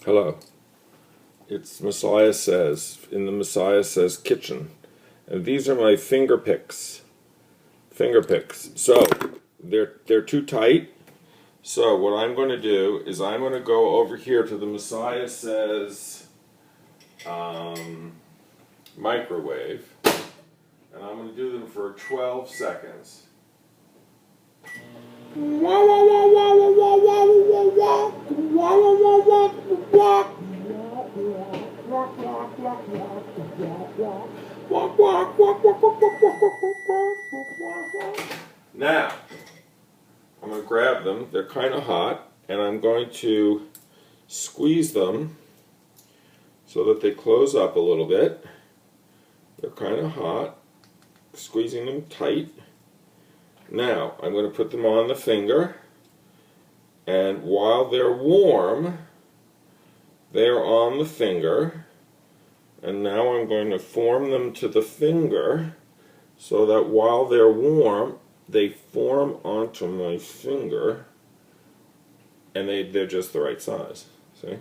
Hello. It's Messiah Says, in the Messiah Says kitchen. And these are my finger picks. Finger picks. So, they're too tight. So what I'm going to do is I'm going to go over here to the Messiah Says microwave. And I'm going to do them for 12 seconds. Now, I'm going to grab them. They're kind of hot, and I'm going to squeeze them so that they close up a little bit. They're kind of hot, squeezing them tight. Now, I'm going to put them on the finger, and while they're warm, they're on the finger, and now I'm going to form them to the finger so that while they're warm, they form onto my finger, and they're just the right size. See?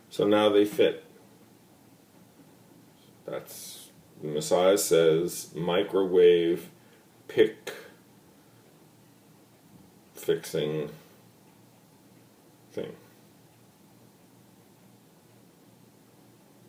So now they fit. That's Messiah Says microwave pick fixing thing.